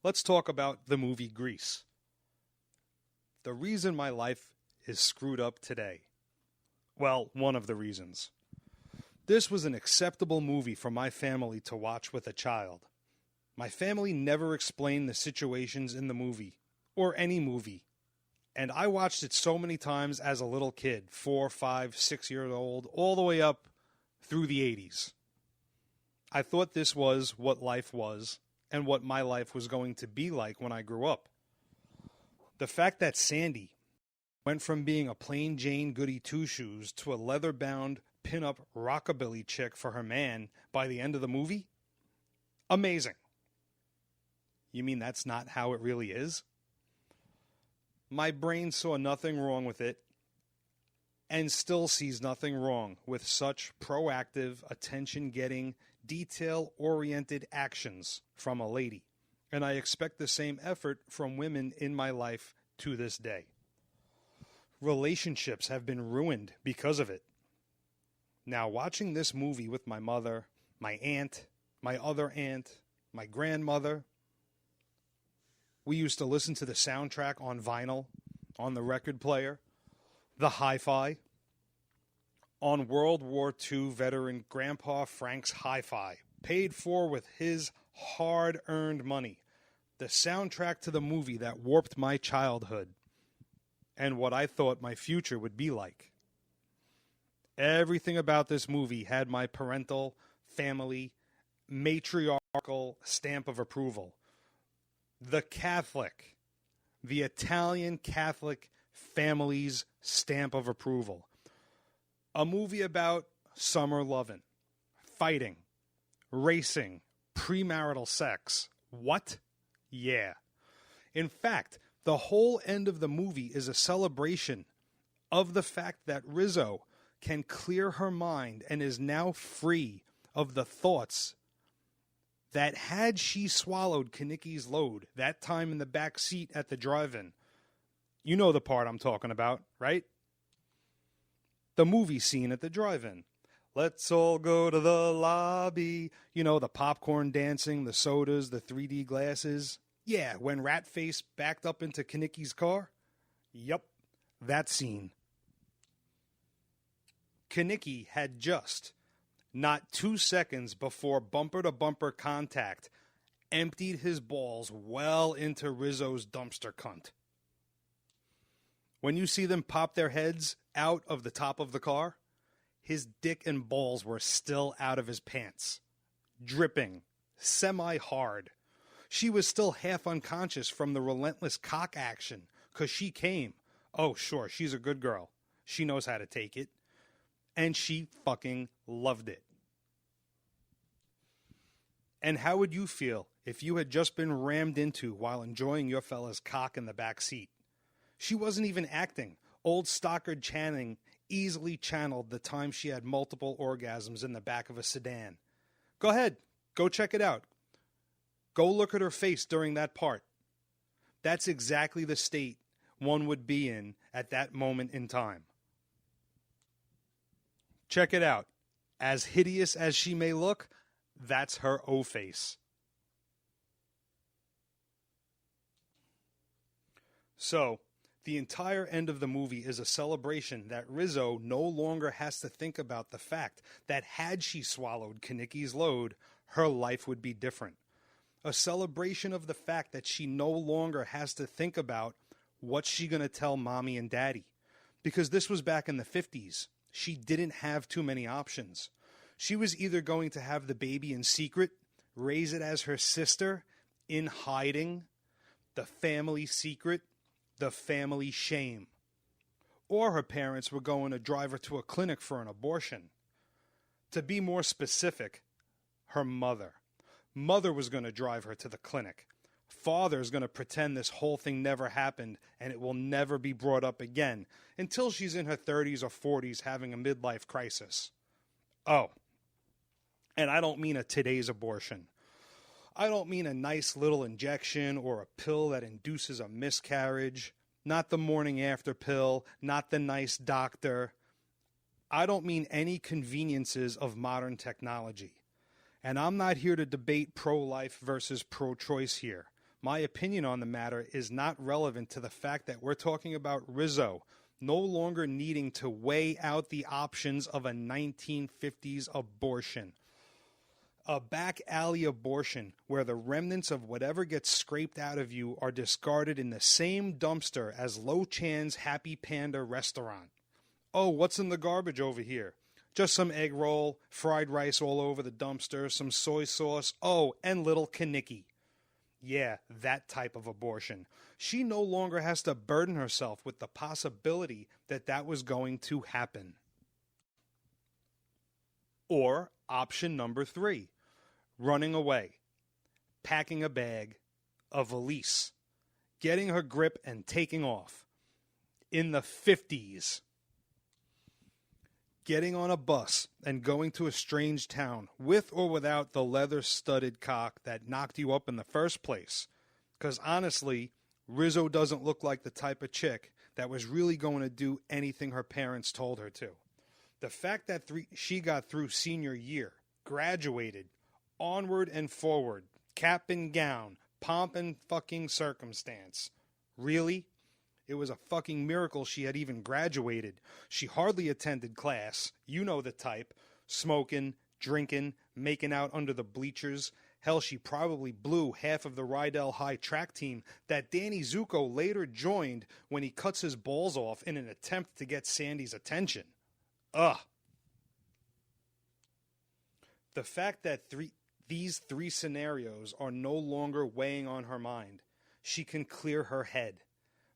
Let's talk about the movie Grease. The reason my life is screwed up today. Well, one of the reasons. This was an acceptable movie for my family to watch with a child. My family never explained the situations in the movie, or any movie. And I watched it so many times as a little kid, 4, 5, 6 years old, all the way up through the 80s. I thought this was what life was, and what my life was going to be like when I grew up. The fact that Sandy went from being a plain Jane goody two-shoes to a leather-bound pin-up rockabilly chick for her man by the end of the movie? Amazing. You mean that's not how it really is? My brain saw nothing wrong with it, and still sees nothing wrong with such proactive, attention-getting, detail-oriented actions from a lady. And I expect the same effort from women in my life to this day. Relationships have been ruined because of it. Now, watching this movie with my mother, my aunt, my other aunt, my grandmother, we used to listen to the soundtrack on vinyl, on the record player, the hi-fi, on World War II veteran Grandpa Frank's hi-fi, paid for with his hard-earned money. The soundtrack to the movie that warped my childhood and what I thought my future would be like. Everything about this movie had my parental, family, matriarchal stamp of approval. The Catholic, the Italian Catholic family's stamp of approval. A movie about summer loving, fighting, racing, premarital sex. What? Yeah. In fact, the whole end of the movie is a celebration of the fact that Rizzo can clear her mind and is now free of the thoughts that had she swallowed Kenicki's load that time in the back seat at the drive-in. You know the part I'm talking about, right? The movie scene at the drive-in. Let's all go to the lobby. You know, the popcorn dancing, the sodas, the 3D glasses. Yeah, when Ratface backed up into Kenicki's car. Yup, that scene. Kenicki had just, not 2 seconds before bumper-to-bumper contact, emptied his balls well into Rizzo's dumpster cunt. When you see them pop their heads out of the top of the car, his dick and balls were still out of his pants, dripping, semi-hard. She was still half unconscious from the relentless cock action, 'cause she came. Oh, sure, she's a good girl. She knows how to take it. And she fucking loved it. And how would you feel if you had just been rammed into while enjoying your fella's cock in the back seat? She wasn't even acting. Old Stockard Channing easily channeled the time she had multiple orgasms in the back of a sedan. Go ahead. Go check it out. Go look at her face during that part. That's exactly the state one would be in at that moment in time. Check it out. As hideous as she may look, that's her O-face. So, the entire end of the movie is a celebration that Rizzo no longer has to think about the fact that had she swallowed Kenicki's load, her life would be different. A celebration of the fact that she no longer has to think about what's she going to tell mommy and daddy. Because this was back in the 50s. She didn't have too many options. She was either going to have the baby in secret, raise it as her sister, in hiding, the family secret, the family shame. Or her parents were going to drive her to a clinic for an abortion. To be more specific, her mother. Mother was going to drive her to the clinic. Father's going to pretend this whole thing never happened and it will never be brought up again until she's in her 30s or 40s having a midlife crisis. Oh, and I don't mean a today's abortion. I don't mean a nice little injection or a pill that induces a miscarriage, not the morning after pill, not the nice doctor. I don't mean any conveniences of modern technology. And I'm not here to debate pro-life versus pro-choice here. My opinion on the matter is not relevant to the fact that we're talking about Rizzo no longer needing to weigh out the options of a 1950s abortion. A back alley abortion where the remnants of whatever gets scraped out of you are discarded in the same dumpster as Lo Chan's Happy Panda restaurant. Oh, what's in the garbage over here? Just some egg roll, fried rice all over the dumpster, some soy sauce, oh, and little Kaniki. Yeah, that type of abortion. She no longer has to burden herself with the possibility that that was going to happen. Or option number 3, running away, packing a bag, a valise, getting her grip and taking off. In the 50s. Getting on a bus and going to a strange town with or without the leather-studded cock that knocked you up in the first place. Because honestly, Rizzo doesn't look like the type of chick that was really going to do anything her parents told her to. The fact that she got through senior year, graduated, onward and forward, cap and gown, pomp and fucking circumstance. Really? It was a fucking miracle she had even graduated. She hardly attended class. You know the type. Smoking, drinking, making out under the bleachers. Hell, she probably blew half of the Rydell High track team that Danny Zuko later joined when he cuts his balls off in an attempt to get Sandy's attention. Ugh. The fact that these 3 scenarios are no longer weighing on her mind. She can clear her head.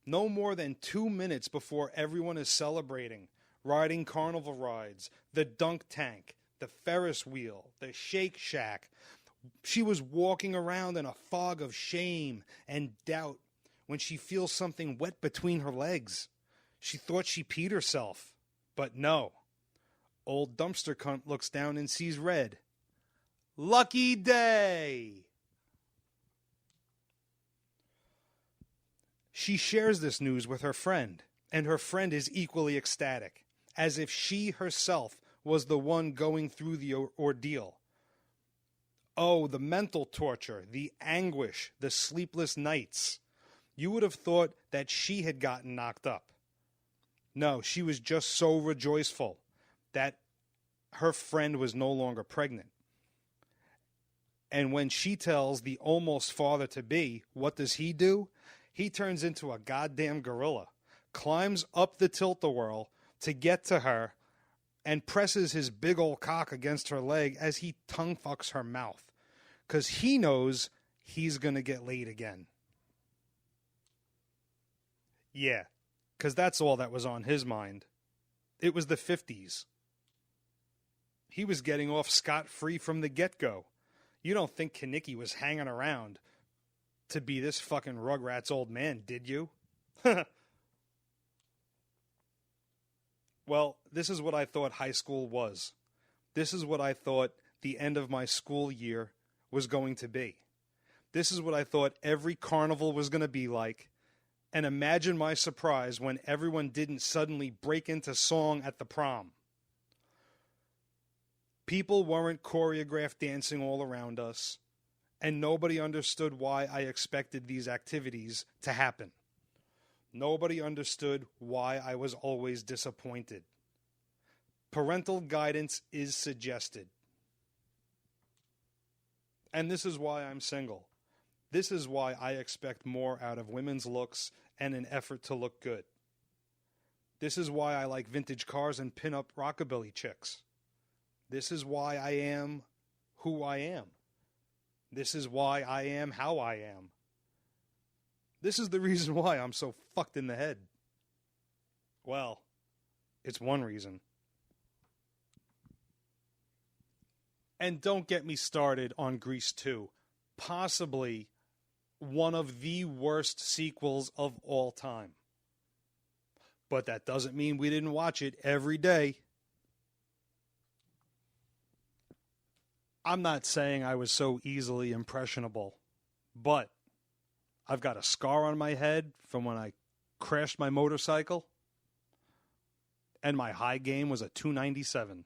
No more than 2 minutes before everyone is celebrating, riding carnival rides, the dunk tank, the Ferris wheel, the Shake Shack. She was walking around in a fog of shame and doubt when she feels something wet between her legs. She thought she peed herself, but no. Old dumpster cunt looks down and sees red. Lucky day! She shares this news with her friend, and her friend is equally ecstatic, as if she herself was the one going through the ordeal. Oh, the mental torture, the anguish, the sleepless nights. You would have thought that she had gotten knocked up. No, she was just so rejoiceful that her friend was no longer pregnant. And when she tells the almost father-to-be, what does he do? He turns into a goddamn gorilla, climbs up the tilt-a-whirl to get to her, and presses his big old cock against her leg as he tongue-fucks her mouth. Because he knows he's going to get laid again. Yeah, because that's all that was on his mind. It was the 50s. He was getting off scot-free from the get-go. You don't think Kaniki was hanging around to be this fucking Rugrats old man, did you? Well, this is what I thought high school was. This is what I thought the end of my school year was going to be. This is what I thought every carnival was going to be like. And imagine my surprise when everyone didn't suddenly break into song at the prom. People weren't choreographed dancing all around us, and nobody understood why I expected these activities to happen. Nobody understood why I was always disappointed. Parental guidance is suggested. And this is why I'm single. This is why I expect more out of women's looks and an effort to look good. This is why I like vintage cars and pin-up rockabilly chicks. This is why I am who I am. This is why I am how I am. This is the reason why I'm so fucked in the head. Well, it's one reason. And don't get me started on Grease 2. Possibly one of the worst sequels of all time. But that doesn't mean we didn't watch it every day. I'm not saying I was so easily impressionable, but I've got a scar on my head from when I crashed my motorcycle, and my high game was a 297.